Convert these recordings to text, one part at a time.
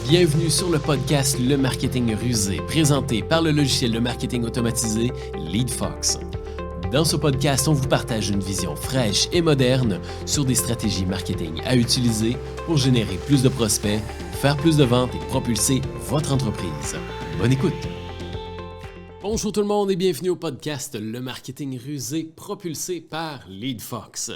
Bienvenue sur le podcast Le Marketing Rusé, présenté par le logiciel de marketing automatisé LeadFox. Dans ce podcast, on vous partage une vision fraîche et moderne sur des stratégies marketing à utiliser pour générer plus de prospects, faire plus de ventes et propulser votre entreprise. Bonne écoute! Bonjour tout le monde et bienvenue au podcast Le Marketing Rusé propulsé par LeadFox.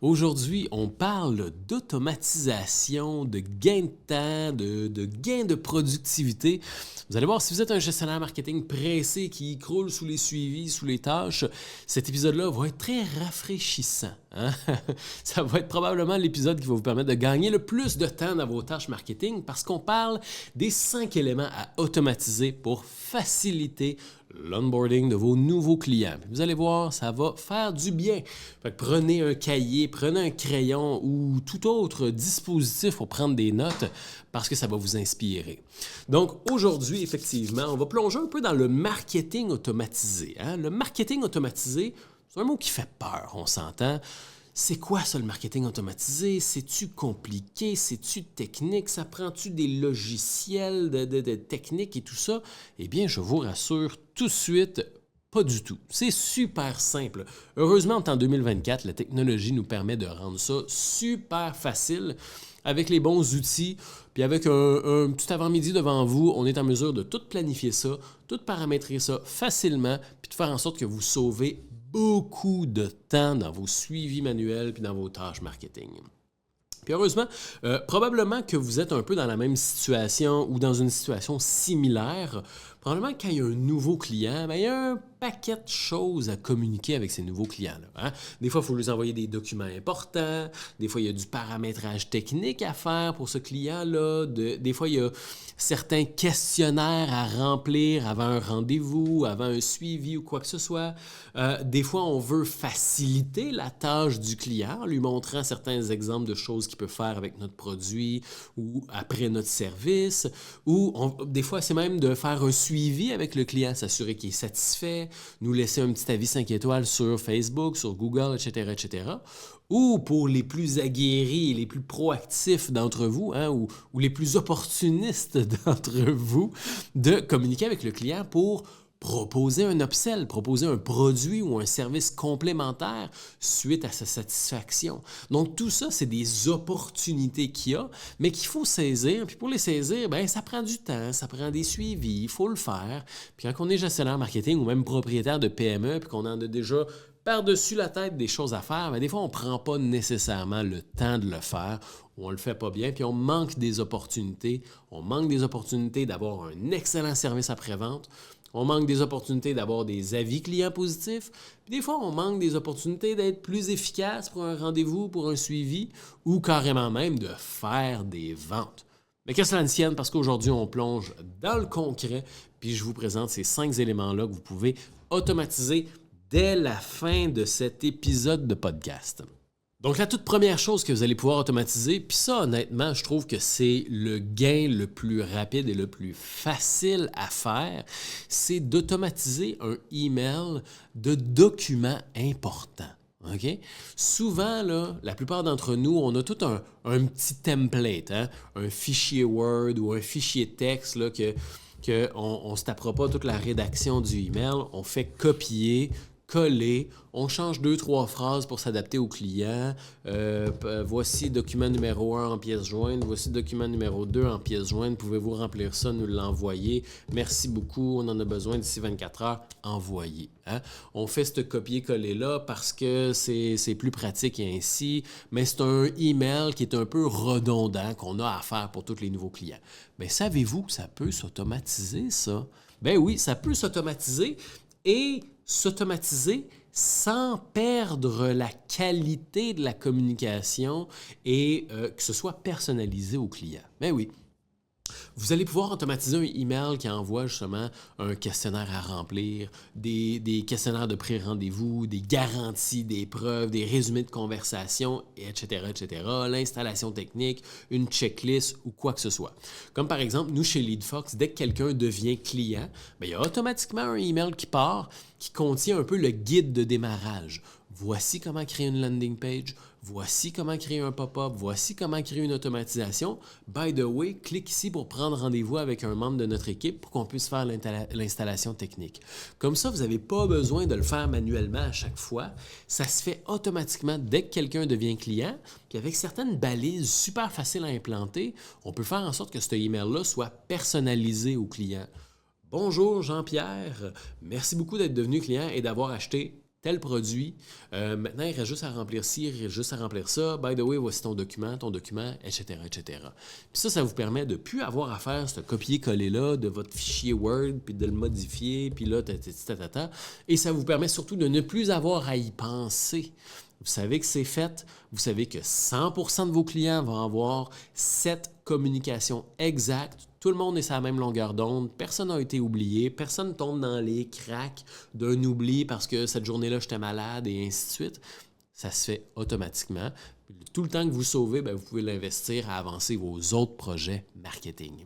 Aujourd'hui, on parle d'automatisation, de gain de temps, de gain de productivité. Vous allez voir, si vous êtes un gestionnaire marketing pressé qui croule sous les suivis, sous les tâches, cet épisode-là va être très rafraîchissant. Hein? Ça va être probablement l'épisode qui va vous permettre de gagner le plus de temps dans vos tâches marketing parce qu'on parle des 5 éléments à automatiser pour faciliter l'onboarding de vos nouveaux clients. Vous allez voir, ça va faire du bien. Fait que prenez un cahier, prenez un crayon ou tout autre dispositif pour prendre des notes parce que ça va vous inspirer. Donc aujourd'hui, effectivement, on va plonger un peu dans le marketing automatisé. Hein? Le marketing automatisé, c'est un mot qui fait peur, on s'entend. C'est quoi ça, le marketing automatisé? C'est-tu compliqué? C'est-tu technique? Ça prend-tu des logiciels de technique et tout ça? Eh bien, je vous rassure tout de suite, pas du tout. C'est super simple. Heureusement, en 2024, la technologie nous permet de rendre ça super facile. Avec les bons outils, puis avec un petit avant-midi devant vous, on est en mesure de tout planifier ça, tout paramétrer ça facilement, puis de faire en sorte que vous sauvez beaucoup de temps dans vos suivis manuels puis dans vos tâches marketing. Puis heureusement, probablement que vous êtes un peu dans la même situation ou dans une situation similaire. Probablement quand il y a un nouveau client, bien, il y a un paquet de choses à communiquer avec ces nouveaux clients-là. Hein? Des fois, il faut lui envoyer des documents importants. Des fois, il y a du paramétrage technique à faire pour ce client-là. Des fois, il y a certains questionnaires à remplir avant un rendez-vous, avant un suivi ou quoi que ce soit. Des fois, on veut faciliter la tâche du client en lui montrant certains exemples de choses qu'il peut faire avec notre produit ou après notre service. Ou des fois, c'est même de faire un suivi avec le client, s'assurer qu'il est satisfait, nous laisser un petit avis 5 étoiles sur Facebook, sur Google, etc., etc. Ou pour les plus aguerris, les plus proactifs d'entre vous, hein, ou les plus opportunistes d'entre vous, de communiquer avec le client pour proposer un upsell, proposer un produit ou un service complémentaire suite à sa satisfaction. Donc, tout ça, c'est des opportunités qu'il y a, mais qu'il faut saisir. Puis pour les saisir, bien, ça prend du temps, ça prend des suivis, il faut le faire. Puis quand on est gestionnaire marketing ou même propriétaire de PME, puis qu'on en a déjà par-dessus la tête des choses à faire, bien, des fois, on ne prend pas nécessairement le temps de le faire, ou on ne le fait pas bien, puis on manque des opportunités. On manque des opportunités d'avoir un excellent service après-vente. On manque des opportunités d'avoir des avis clients positifs. Puis des fois, on manque des opportunités d'être plus efficace pour un rendez-vous, pour un suivi, ou carrément même de faire des ventes. Mais que cela ne tienne, parce qu'aujourd'hui, on plonge dans le concret, puis je vous présente ces 5 éléments-là que vous pouvez automatiser dès la fin de cet épisode de podcast. Donc, la toute première chose que vous allez pouvoir automatiser, puis ça, honnêtement, je trouve que c'est le gain le plus rapide et le plus facile à faire, c'est d'automatiser un email de documents importants. Okay? Souvent, là, la plupart d'entre nous, on a tout un petit template, hein? Un fichier Word ou un fichier texte là, qu'on ne se tapera pas toute la rédaction du email, on fait copier, coller, on change 2-3 phrases pour s'adapter au client. Voici document numéro 1 en pièce jointe, voici document numéro 2 en pièce jointe. Pouvez-vous remplir ça, nous l'envoyer? Merci beaucoup, on en a besoin d'ici 24 heures. Envoyer. Hein? On fait ce copier-coller-là parce que c'est plus pratique et ainsi, mais c'est un email qui est un peu redondant qu'on a à faire pour tous les nouveaux clients. Mais savez-vous que ça peut s'automatiser, ça? Ben oui, ça peut s'automatiser et s'automatiser sans perdre la qualité de la communication et que ce soit personnalisé au client. Ben oui. Vous allez pouvoir automatiser un email qui envoie justement un questionnaire à remplir, des questionnaires de pré-rendez-vous, des garanties, des preuves, des résumés de conversation, etc., etc., l'installation technique, une checklist ou quoi que ce soit. Comme par exemple, nous chez LeadFox, dès que quelqu'un devient client, bien, il y a automatiquement un email qui part qui contient un peu le guide de démarrage. Voici comment créer une landing page. voici comment créer un pop-up, voici comment créer une automatisation. By the way, clique ici pour prendre rendez-vous avec un membre de notre équipe pour qu'on puisse faire l'installation technique. Comme ça, vous n'avez pas besoin de le faire manuellement à chaque fois. Ça se fait automatiquement dès que quelqu'un devient client. Puis avec certaines balises super faciles à implanter, on peut faire en sorte que ce email-là soit personnalisé au client. Bonjour Jean-Pierre, merci beaucoup d'être devenu client et d'avoir acheté tel produit. Maintenant, il reste juste à remplir ci, il reste juste à remplir ça. By the way, voici ton document, etc., etc. Puis ça vous permet de ne plus avoir à faire ce copier-coller-là de votre fichier Word, puis de le modifier, puis là, Et ça vous permet surtout de ne plus avoir à y penser. Vous savez que c'est fait. Vous savez que 100% de vos clients vont avoir cette communication exacte. Tout le monde est sur la même longueur d'onde. Personne n'a été oublié. Personne ne tombe dans les cracks d'un oubli parce que cette journée-là, j'étais malade et ainsi de suite. Ça se fait automatiquement. Tout le temps que vous sauvez, vous pouvez l'investir à avancer vos autres projets marketing.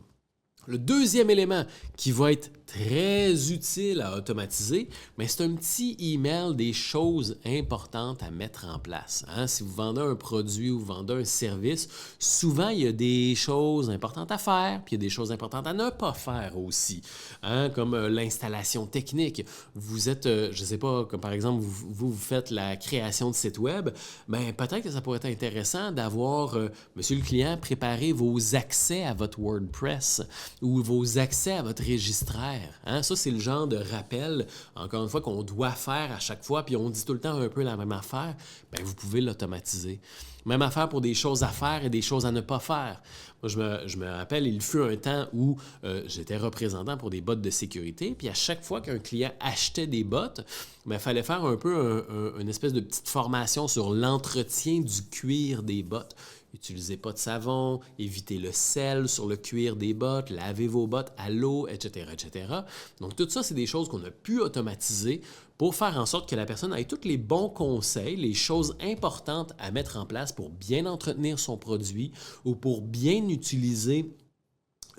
Le deuxième élément qui va être très utile à automatiser, c'est un petit email des choses importantes à mettre en place. Si vous vendez un produit ou vous vendez un service, souvent il y a des choses importantes à faire, puis il y a des choses importantes à ne pas faire aussi, comme l'installation technique. Vous êtes, je ne sais pas, comme par exemple, vous faites la création de site web, peut-être que ça pourrait être intéressant d'avoir, monsieur le client, préparer vos accès à votre WordPress ou vos accès à votre registraire. Ça, c'est le genre de rappel, encore une fois, qu'on doit faire à chaque fois, puis on dit tout le temps un peu la même affaire, vous pouvez l'automatiser. Même affaire pour des choses à faire et des choses à ne pas faire. Moi, je me rappelle, il fut un temps où j'étais représentant pour des bottes de sécurité, puis à chaque fois qu'un client achetait des bottes, il fallait faire un peu une espèce de petite formation sur l'entretien du cuir des bottes. Utilisez pas de savon, évitez le sel sur le cuir des bottes, lavez vos bottes à l'eau, etc., etc. Donc, tout ça, c'est des choses qu'on a pu automatiser pour faire en sorte que la personne ait tous les bons conseils, les choses importantes à mettre en place pour bien entretenir son produit ou pour bien utiliser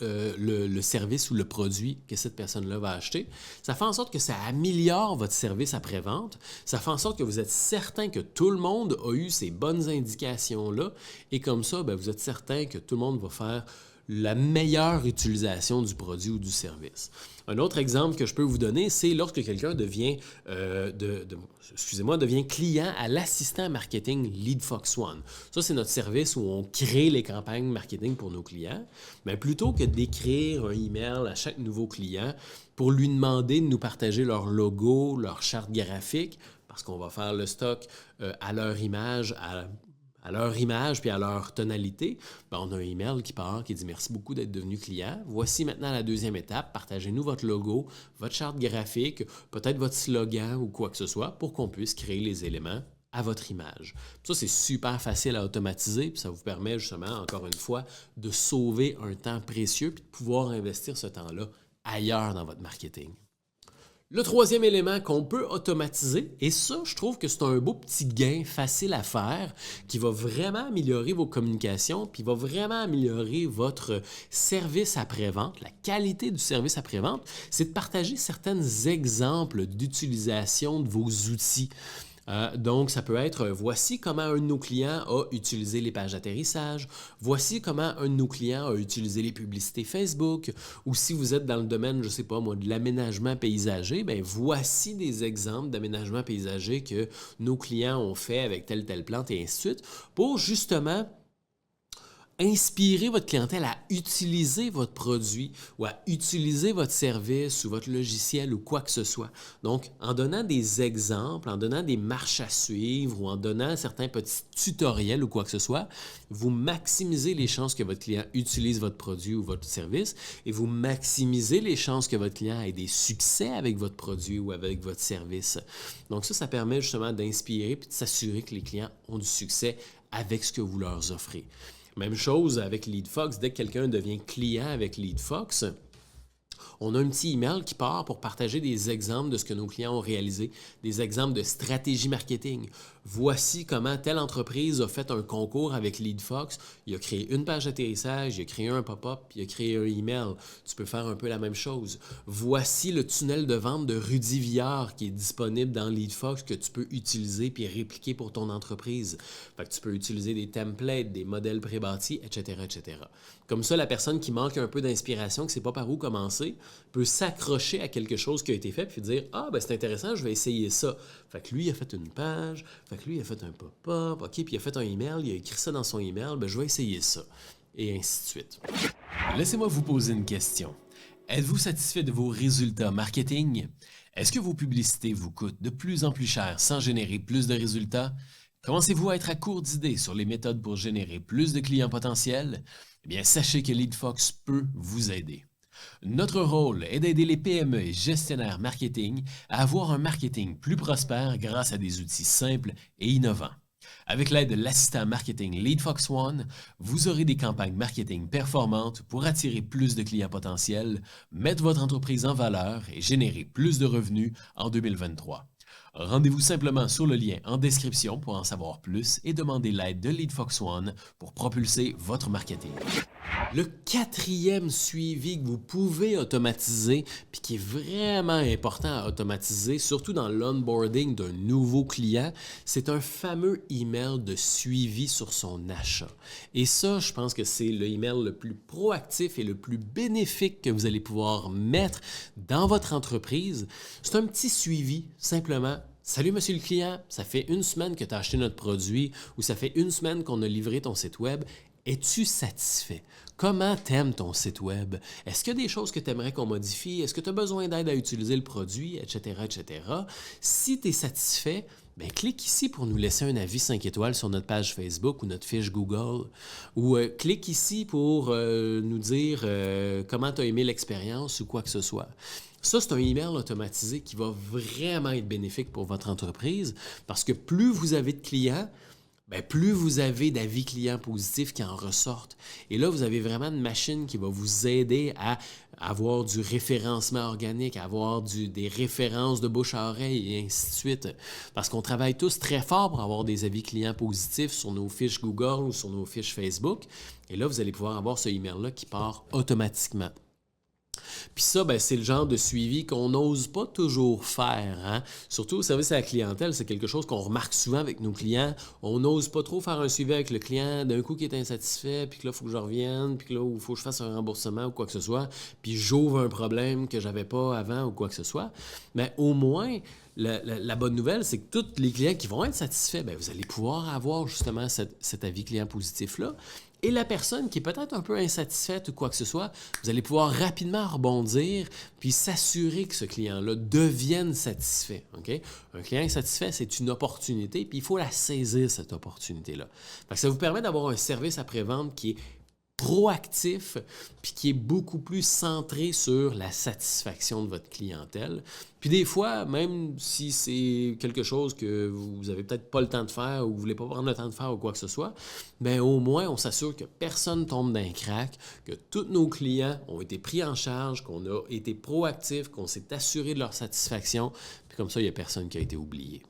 le service ou le produit que cette personne-là va acheter. Ça fait en sorte que ça améliore votre service après-vente. Ça fait en sorte que vous êtes certain que tout le monde a eu ces bonnes indications-là et comme ça, vous êtes certain que tout le monde va faire la meilleure utilisation du produit ou du service. Un autre exemple que je peux vous donner, c'est lorsque quelqu'un devient client à l'assistant marketing LeadFox1. Ça, c'est notre service où on crée les campagnes marketing pour nos clients. Mais plutôt que d'écrire un email à chaque nouveau client pour lui demander de nous partager leur logo, leur charte graphique, parce qu'on va faire le stock à leur image, à leur image puis à leur tonalité, on a un email qui part, qui dit « Merci beaucoup d'être devenu client. Voici maintenant la deuxième étape. Partagez-nous votre logo, votre charte graphique, peut-être votre slogan ou quoi que ce soit pour qu'on puisse créer les éléments à votre image. » Ça, c'est super facile à automatiser puis ça vous permet justement, encore une fois, de sauver un temps précieux puis de pouvoir investir ce temps-là ailleurs dans votre marketing. Le troisième élément qu'on peut automatiser, et ça, je trouve que c'est un beau petit gain facile à faire qui va vraiment améliorer vos communications puis va vraiment améliorer votre service après-vente, la qualité du service après-vente, c'est de partager certains exemples d'utilisation de vos outils. Donc, ça peut être voici comment un de nos clients a utilisé les pages d'atterrissage, voici comment un de nos clients a utilisé les publicités Facebook, ou si vous êtes dans le domaine, je ne sais pas moi, de l'aménagement paysager, voici des exemples d'aménagement paysager que nos clients ont fait avec telle plante et ainsi de suite, pour justement inspirer votre clientèle à utiliser votre produit ou à utiliser votre service ou votre logiciel ou quoi que ce soit. Donc, en donnant des exemples, en donnant des marches à suivre ou en donnant certains petits tutoriels ou quoi que ce soit, vous maximisez les chances que votre client utilise votre produit ou votre service et vous maximisez les chances que votre client ait des succès avec votre produit ou avec votre service. Donc ça permet justement d'inspirer et de s'assurer que les clients ont du succès avec ce que vous leur offrez. Même chose avec LeadFox. Dès que quelqu'un devient client avec LeadFox, on a un petit email qui part pour partager des exemples de ce que nos clients ont réalisé, des exemples de stratégie marketing. voici comment telle entreprise a fait un concours avec LeadFox. Il a créé une page d'atterrissage, il a créé un pop-up, puis il a créé un email. Tu peux faire un peu la même chose. Voici le tunnel de vente de Rudy Villard qui est disponible dans LeadFox que tu peux utiliser puis répliquer pour ton entreprise. Fait que tu peux utiliser des templates, des modèles prébâtis, etc., etc. Comme ça, la personne qui manque un peu d'inspiration, qui ne sait pas par où commencer, peut s'accrocher à quelque chose qui a été fait puis dire « Ah, ben c'est intéressant, je vais essayer ça. » Fait que lui, il a fait une page, fait que lui, il a fait un pop-up, OK, puis il a fait un email, il a écrit ça dans son email, ben je vais essayer ça. Et ainsi de suite. Laissez-moi vous poser une question. Êtes-vous satisfait de vos résultats marketing? Est-ce que vos publicités vous coûtent de plus en plus cher sans générer plus de résultats? Commencez-vous à être à court d'idées sur les méthodes pour générer plus de clients potentiels? Eh bien, sachez que LeadFox peut vous aider. Notre rôle est d'aider les PME et gestionnaires marketing à avoir un marketing plus prospère grâce à des outils simples et innovants. Avec l'aide de l'assistant marketing LeadFox One, vous aurez des campagnes marketing performantes pour attirer plus de clients potentiels, mettre votre entreprise en valeur et générer plus de revenus en 2023. Rendez-vous simplement sur le lien en description pour en savoir plus et demandez l'aide de LeadFox One pour propulser votre marketing. Le quatrième suivi que vous pouvez automatiser, puis qui est vraiment important à automatiser, surtout dans l'onboarding d'un nouveau client, c'est un fameux email de suivi sur son achat. Et ça, je pense que c'est le email le plus proactif et le plus bénéfique que vous allez pouvoir mettre dans votre entreprise. C'est un petit suivi, simplement. Salut monsieur le client, ça fait une semaine que tu as acheté notre produit ou ça fait une semaine qu'on a livré ton site web. Es-tu satisfait? Comment t'aimes ton site web? Est-ce qu'il y a des choses que tu aimerais qu'on modifie? Est-ce que tu as besoin d'aide à utiliser le produit, etc., etc.? Si tu es satisfait, bien, clique ici pour nous laisser un avis 5 étoiles sur notre page Facebook ou notre fiche Google. Ou clique ici pour nous dire comment tu as aimé l'expérience ou quoi que ce soit. Ça, c'est un email automatisé qui va vraiment être bénéfique pour votre entreprise parce que plus vous avez de clients, bien, plus vous avez d'avis clients positifs qui en ressortent. Et là, vous avez vraiment une machine qui va vous aider à avoir du référencement organique, à avoir des références de bouche à oreille et ainsi de suite. Parce qu'on travaille tous très fort pour avoir des avis clients positifs sur nos fiches Google ou sur nos fiches Facebook. Et là, vous allez pouvoir avoir ce email-là qui part automatiquement. Puis ça, ben, c'est le genre de suivi qu'on n'ose pas toujours faire. Hein? Surtout au service à la clientèle, c'est quelque chose qu'on remarque souvent avec nos clients. On n'ose pas trop faire un suivi avec le client d'un coup qui est insatisfait, puis que là, il faut que je revienne, puis que là, il faut que je fasse un remboursement ou quoi que ce soit, puis j'ouvre un problème que je n'avais pas avant ou quoi que ce soit. Mais au moins, la bonne nouvelle, c'est que tous les clients qui vont être satisfaits, bien, vous allez pouvoir avoir justement cet avis client positif-là. Et la personne qui est peut-être un peu insatisfaite ou quoi que ce soit, vous allez pouvoir rapidement rebondir puis s'assurer que ce client-là devienne satisfait. Okay? Un client insatisfait, c'est une opportunité, puis il faut la saisir, cette opportunité-là. Fait que ça vous permet d'avoir un service après-vente qui est proactif, puis qui est beaucoup plus centré sur la satisfaction de votre clientèle. Puis des fois, même si c'est quelque chose que vous n'avez peut-être pas le temps de faire ou vous ne voulez pas prendre le temps de faire ou quoi que ce soit, bien au moins, on s'assure que personne ne tombe dans un crack, que tous nos clients ont été pris en charge, qu'on a été proactif, qu'on s'est assuré de leur satisfaction, puis comme ça, il n'y a personne qui a été oublié.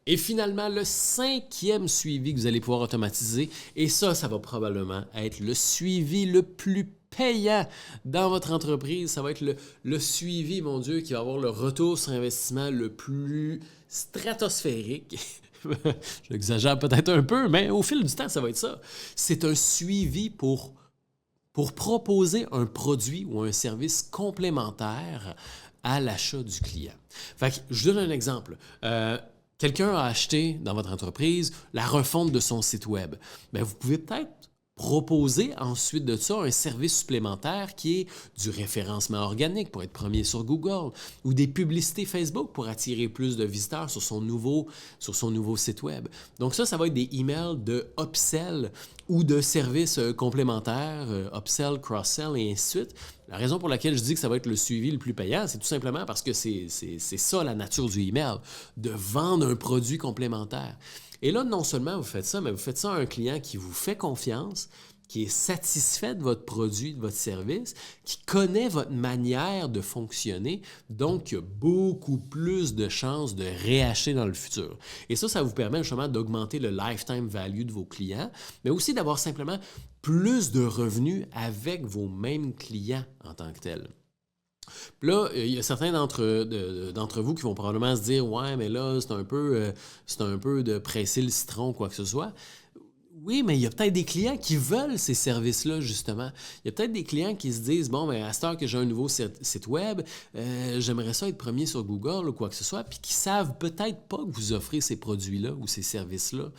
Et finalement, le cinquième suivi que vous allez pouvoir automatiser, et ça va probablement être le suivi le plus payant dans votre entreprise. Ça va être le suivi, mon Dieu, qui va avoir le retour sur investissement le plus stratosphérique. J'exagère peut-être un peu, mais au fil du temps, ça va être ça. C'est un suivi pour proposer un produit ou un service complémentaire à l'achat du client. Fait que, je donne un exemple. Quelqu'un a acheté dans votre entreprise la refonte de son site web. Bien, vous pouvez peut-être proposer ensuite de ça un service supplémentaire qui est du référencement organique pour être premier sur Google ou des publicités Facebook pour attirer plus de visiteurs sur son nouveau site web. Donc ça va être des emails de upsell ou de services complémentaires, upsell, cross-sell et ainsi de suite. La raison pour laquelle je dis que ça va être le suivi le plus payant, c'est tout simplement parce que c'est ça la nature du email, de vendre un produit complémentaire. Et là, non seulement vous faites ça, mais vous faites ça à un client qui vous fait confiance, qui est satisfait de votre produit, de votre service, qui connaît votre manière de fonctionner, donc qui a beaucoup plus de chances de réacheter dans le futur. Et ça vous permet justement d'augmenter le lifetime value de vos clients, mais aussi d'avoir simplement plus de revenus avec vos mêmes clients en tant que tels. Puis là, il y a certains d'entre vous qui vont probablement se dire « Ouais, mais là, c'est un peu de presser le citron, quoi que ce soit. » Oui, mais il y a peut-être des clients qui veulent ces services-là, justement. Il y a peut-être des clients qui se disent « Bon, mais à cette heure que j'ai un nouveau site web, j'aimerais ça être premier sur Google ou quoi que ce soit. » Puis qui savent peut-être pas que vous offrez ces produits-là ou ces services-là.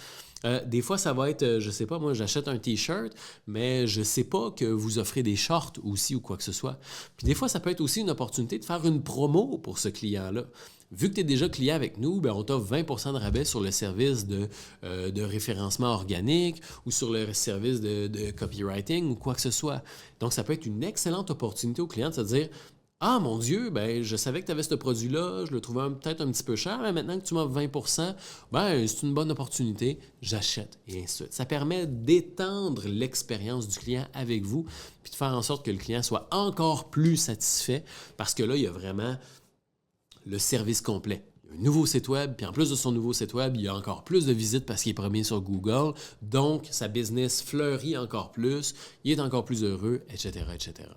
Des fois, ça va être, je sais pas, moi, j'achète un T-shirt, mais je sais pas que vous offrez des shorts aussi ou quoi que ce soit. Puis des fois, ça peut être aussi une opportunité de faire une promo pour ce client-là. Vu que tu es déjà client avec nous, bien, on t'offre 20 % de rabais sur le service de référencement organique ou sur le service de copywriting ou quoi que ce soit. Donc, ça peut être une excellente opportunité au client de se dire « Ah, mon Dieu, ben, je savais que tu avais ce produit-là, je le trouvais peut-être un petit peu cher, mais maintenant que tu m'offres 20 % ben, c'est une bonne opportunité, j'achète, et ainsi de suite. Ça permet d'étendre l'expérience du client avec vous, puis de faire en sorte que le client soit encore plus satisfait, parce que là, il y a vraiment le service complet. Un nouveau site web, puis en plus de son nouveau site web, il y a encore plus de visites parce qu'il est premier sur Google, donc sa business fleurit encore plus, il est encore plus heureux, etc., etc.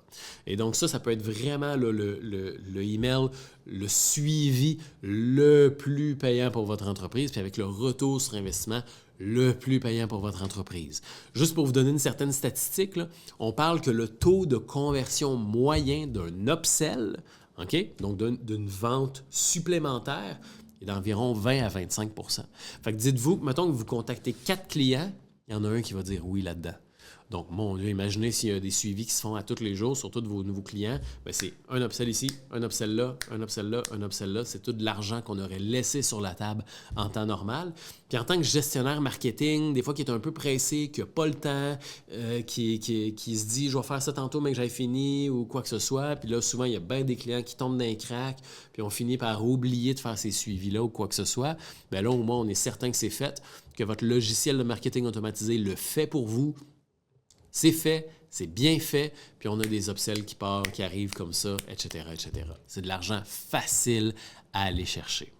Et donc ça peut être vraiment le email, le suivi le plus payant pour votre entreprise, puis avec le retour sur investissement le plus payant pour votre entreprise. Juste pour vous donner une certaine statistique, là, on parle que le taux de conversion moyen d'un upsell, OK? Donc, d'une vente supplémentaire est d'environ 20 à 25 %. Fait que dites-vous, mettons que vous contactez 4 clients, il y en a un qui va dire oui là-dedans. Donc, mon Dieu, imaginez s'il y a des suivis qui se font à tous les jours sur tous vos nouveaux clients. Bien, c'est un upsell ici, un upsell là, un upsell là, un upsell là. C'est tout de l'argent qu'on aurait laissé sur la table en temps normal. Puis en tant que gestionnaire marketing, des fois qui est un peu pressé, qui n'a pas le temps, qui se dit « je vais faire ça tantôt, mais que j'aille fini » ou quoi que ce soit. Puis là, souvent, il y a bien des clients qui tombent dans les cracks, puis on finit par oublier de faire ces suivis-là ou quoi que ce soit. Bien là, au moins, on est certain que c'est fait, que votre logiciel de marketing automatisé le fait pour vous. C'est fait, c'est bien fait, puis on a des upsells qui arrivent comme ça, etc., etc. C'est de l'argent facile à aller chercher.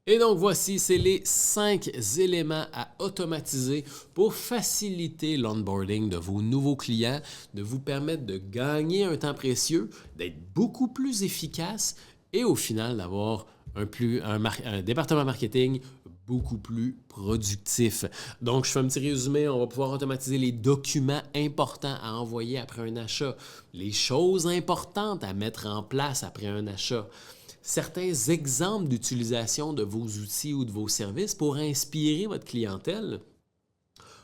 Et donc voici, c'est les 5 éléments à automatiser pour faciliter l'onboarding de vos nouveaux clients, de vous permettre de gagner un temps précieux, d'être beaucoup plus efficace et au final d'avoir un département marketing beaucoup plus productif. Donc, je fais un petit résumé. On va pouvoir automatiser les documents importants à envoyer après un achat, les choses importantes à mettre en place après un achat, certains exemples d'utilisation de vos outils ou de vos services pour inspirer votre clientèle,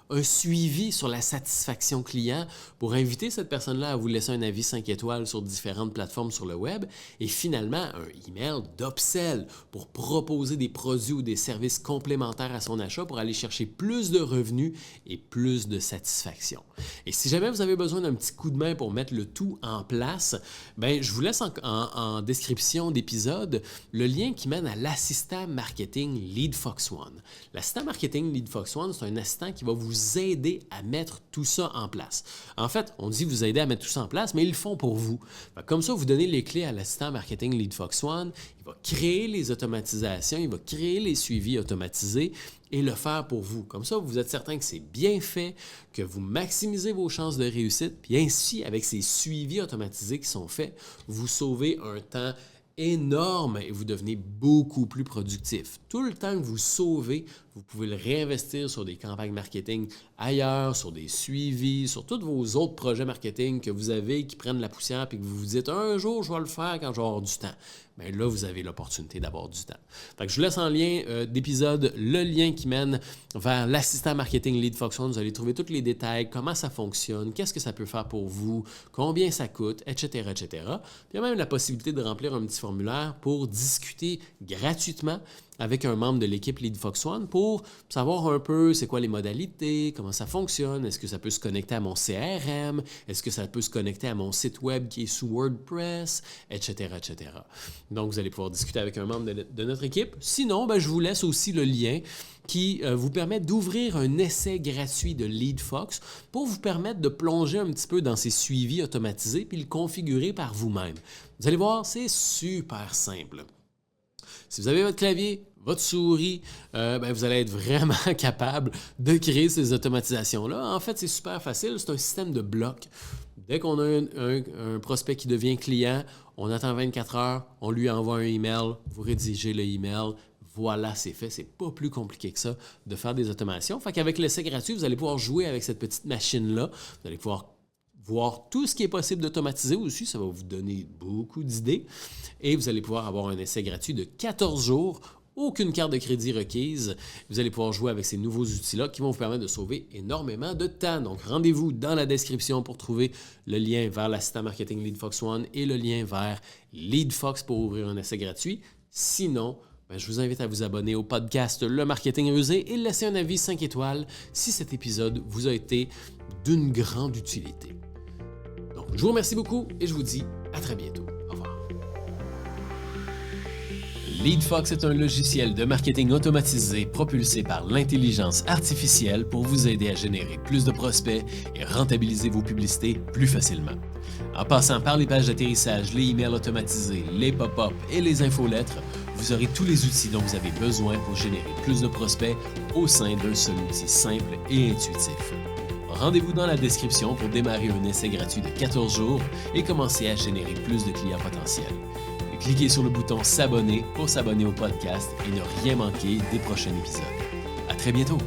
un suivi sur la satisfaction client pour inviter cette personne-là à vous laisser un avis 5 étoiles sur différentes plateformes sur le web et finalement un email d'upsell pour proposer des produits ou des services complémentaires à son achat pour aller chercher plus de revenus et plus de satisfaction. Et si jamais vous avez besoin d'un petit coup de main pour mettre le tout en place, bien, je vous laisse en description d'épisode le lien qui mène à l'assistant marketing LeadFox1. L'assistant marketing LeadFox1, c'est un assistant qui va vous aider à mettre tout ça en place. En fait, on dit vous aider à mettre tout ça en place, mais ils le font pour vous. Comme ça, vous donnez les clés à l'assistant marketing LeadFox1, il va créer les automatisations, il va créer les suivis automatisés et le faire pour vous. Comme ça, vous êtes certain que c'est bien fait, que vous maximisez vos chances de réussite, puis ainsi, avec ces suivis automatisés qui sont faits, vous sauvez un temps énorme et vous devenez beaucoup plus productif. Tout le temps que vous sauvez, vous pouvez le réinvestir sur des campagnes marketing ailleurs, sur des suivis, sur tous vos autres projets marketing que vous avez qui prennent la poussière et que vous vous dites « un jour, je vais le faire quand je vais avoir du temps ». Bien là, vous avez l'opportunité d'avoir du temps. Fait que je vous laisse en lien d'épisode le lien qui mène vers l'assistant marketing LeadFox1. Vous allez trouver tous les détails, comment ça fonctionne, qu'est-ce que ça peut faire pour vous, combien ça coûte, etc., etc. Puis il y a même la possibilité de remplir un petit formulaire pour discuter gratuitement avec un membre de l'équipe LeadFox1 pour savoir un peu c'est quoi les modalités, comment ça fonctionne, est-ce que ça peut se connecter à mon CRM, est-ce que ça peut se connecter à mon site web qui est sous WordPress, etc., etc. Donc, vous allez pouvoir discuter avec un membre de notre équipe. Sinon, je vous laisse aussi le lien qui vous permet d'ouvrir un essai gratuit de LeadFox pour vous permettre de plonger un petit peu dans ces suivis automatisés puis le configurer par vous-même. Vous allez voir, c'est super simple. Si vous avez votre clavier, votre souris, vous allez être vraiment capable de créer ces automatisations-là. En fait, c'est super facile. C'est un système de blocs. Dès qu'on a un prospect qui devient client, on attend 24 heures, on lui envoie un email, vous rédigez le email. Voilà, c'est fait. C'est pas plus compliqué que ça de faire des automations. Fait qu'avec l'essai gratuit, vous allez pouvoir jouer avec cette petite machine-là. Vous allez pouvoir voir tout ce qui est possible d'automatiser aussi. Ça va vous donner beaucoup d'idées. Et vous allez pouvoir avoir un essai gratuit de 14 jours. Aucune carte de crédit requise. Vous allez pouvoir jouer avec ces nouveaux outils-là qui vont vous permettre de sauver énormément de temps. Donc, rendez-vous dans la description pour trouver le lien vers l'assistant marketing LeadFox1 et le lien vers LeadFox pour ouvrir un essai gratuit. Sinon, je vous invite à vous abonner au podcast Le Marketing Rusé et laisser un avis 5 étoiles si cet épisode vous a été d'une grande utilité. Donc, je vous remercie beaucoup et je vous dis à très bientôt. Au revoir. LeadFox est un logiciel de marketing automatisé propulsé par l'intelligence artificielle pour vous aider à générer plus de prospects et rentabiliser vos publicités plus facilement. En passant par les pages d'atterrissage, les emails automatisés, les pop-up et les infolettres, vous aurez tous les outils dont vous avez besoin pour générer plus de prospects au sein d'un seul outil simple et intuitif. Rendez-vous dans la description pour démarrer un essai gratuit de 14 jours et commencer à générer plus de clients potentiels. Cliquez sur le bouton s'abonner pour s'abonner au podcast et ne rien manquer des prochains épisodes. À très bientôt!